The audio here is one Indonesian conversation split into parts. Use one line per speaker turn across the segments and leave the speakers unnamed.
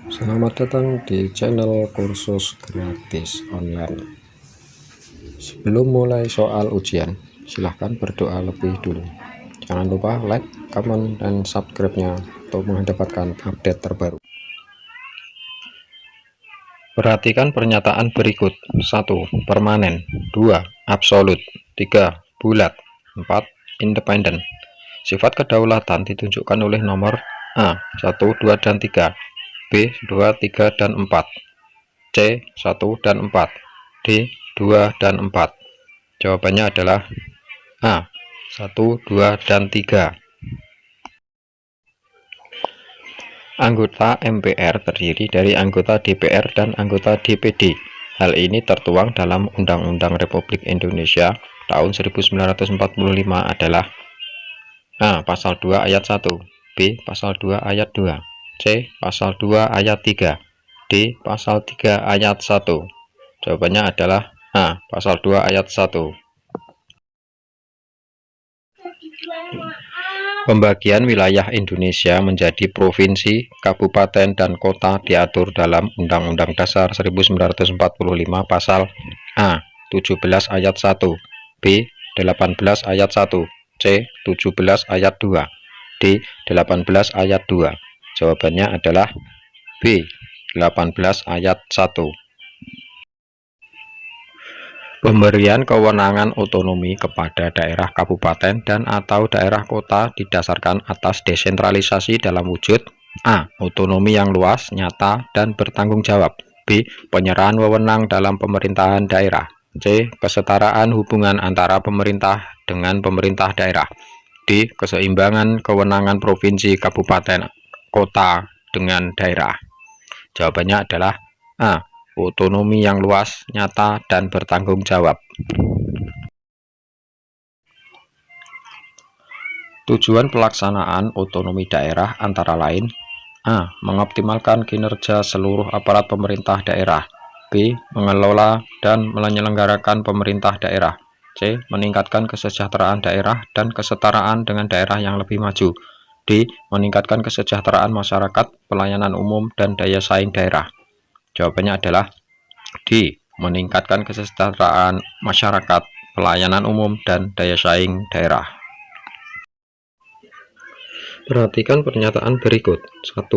Selamat datang di channel kursus gratis online. Sebelum mulai soal ujian, silahkan berdoa lebih dulu. Jangan lupa like, comment, dan subscribe-nya untuk mendapatkan update terbaru. Perhatikan pernyataan berikut. 1. Permanen. 2. Absolut. 3. Bulat. 4. Independen. Sifat kedaulatan ditunjukkan oleh nomor A. 1, 2, dan 3, B. 2, 3, dan 4, C. 1 dan 4, D. 2 dan 4. Jawabannya adalah A. 1, 2, dan 3. Anggota MPR terdiri dari anggota DPR dan anggota DPD. Hal ini tertuang dalam Undang-Undang Republik Indonesia tahun 1945 adalah A. Pasal 2 ayat 1, B. Pasal 2 ayat 2, C. Pasal 2 ayat 3, D. Pasal 3 ayat 1. Jawabannya adalah A. Pasal 2 ayat 1. Pembagian wilayah Indonesia menjadi provinsi, kabupaten, dan kota diatur dalam Undang-Undang Dasar 1945 pasal A. 17 ayat 1, B. 18 ayat 1, C. 17 ayat 2, D. 18 ayat 2. Jawabannya adalah B. 18 ayat 1. Pemberian kewenangan otonomi kepada daerah kabupaten dan atau daerah kota didasarkan atas desentralisasi dalam wujud A. Otonomi yang luas, nyata, dan bertanggung jawab, B. Penyerahan wewenang dalam pemerintahan daerah, C. Kesetaraan hubungan antara pemerintah dengan pemerintah daerah, D. Keseimbangan kewenangan provinsi, kabupaten, kota dengan daerah. Jawabannya adalah A. Otonomi yang luas, nyata, dan bertanggung jawab. Tujuan pelaksanaan otonomi daerah antara lain A. Mengoptimalkan kinerja seluruh aparat pemerintah daerah, B. Mengelola dan menyelenggarakan pemerintah daerah, C. Meningkatkan kesejahteraan daerah dan kesetaraan dengan daerah yang lebih maju, D. Meningkatkan kesejahteraan masyarakat, pelayanan umum, dan daya saing daerah. Jawabannya adalah D. Meningkatkan kesejahteraan masyarakat, pelayanan umum, dan daya saing daerah. Perhatikan pernyataan berikut. 1.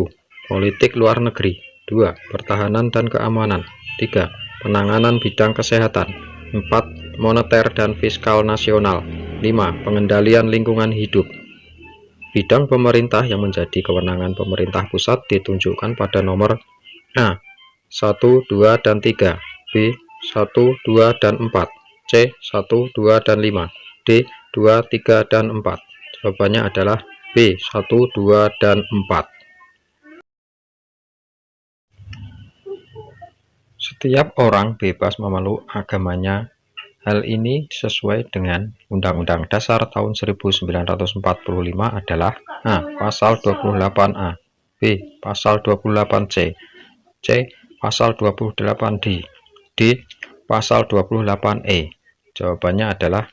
Politik luar negeri. 2. Pertahanan dan keamanan. 3. Penanganan bidang kesehatan. 4. Moneter dan fiskal nasional. 5. Pengendalian lingkungan hidup. Bidang pemerintah yang menjadi kewenangan pemerintah pusat ditunjukkan pada nomor A. 1, 2, dan 3, B. 1, 2, dan 4, C. 1, 2, dan 5, D. 2, 3, dan 4. Jawabannya adalah B. 1, 2, dan 4. Setiap orang bebas memeluk agamanya. Hal ini sesuai dengan Undang-Undang Dasar tahun 1945 adalah A. Pasal 28A, B. Pasal 28C, C. Pasal 28D, D. Pasal 28E. Jawabannya adalah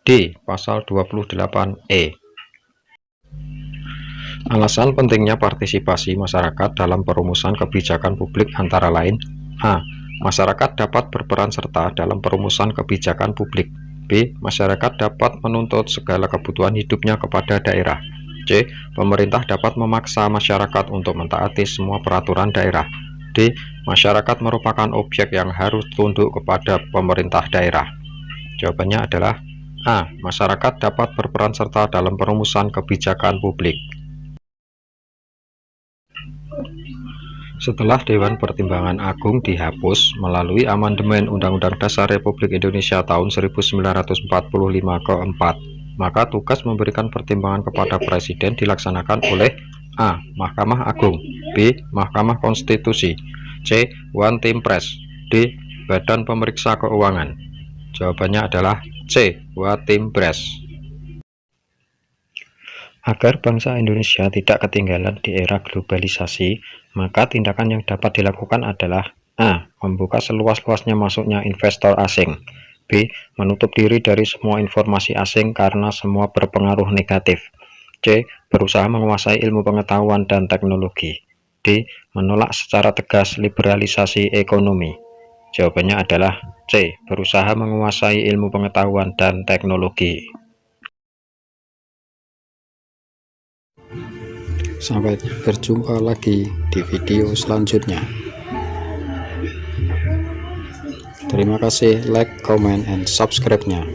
D. Pasal 28E. Alasan pentingnya partisipasi masyarakat dalam perumusan kebijakan publik antara lain A. Masyarakat dapat berperan serta dalam perumusan kebijakan publik, B. Masyarakat dapat menuntut segala kebutuhan hidupnya kepada daerah, C. Pemerintah dapat memaksa masyarakat untuk mentaati semua peraturan daerah, D. Masyarakat merupakan objek yang harus tunduk kepada pemerintah daerah. Jawabannya adalah A. Masyarakat dapat berperan serta dalam perumusan kebijakan publik. Setelah Dewan Pertimbangan Agung dihapus melalui amandemen Undang-Undang Dasar Republik Indonesia tahun 1945 keempat, maka tugas memberikan pertimbangan kepada Presiden dilaksanakan oleh A. Mahkamah Agung, B. Mahkamah Konstitusi, C. One Team Press, D. Badan Pemeriksa Keuangan. Jawabannya adalah C. One Team Press. Agar bangsa Indonesia tidak ketinggalan di era globalisasi, maka tindakan yang dapat dilakukan adalah A. Membuka seluas-luasnya masuknya investor asing, B. Menutup diri dari semua informasi asing karena semua berpengaruh negatif, C. Berusaha menguasai ilmu pengetahuan dan teknologi, D. Menolak secara tegas liberalisasi ekonomi. Jawabannya adalah C. Berusaha menguasai ilmu pengetahuan dan teknologi. Sampai berjumpa lagi di video selanjutnya. Terima kasih, like, comment, and subscribe-nya.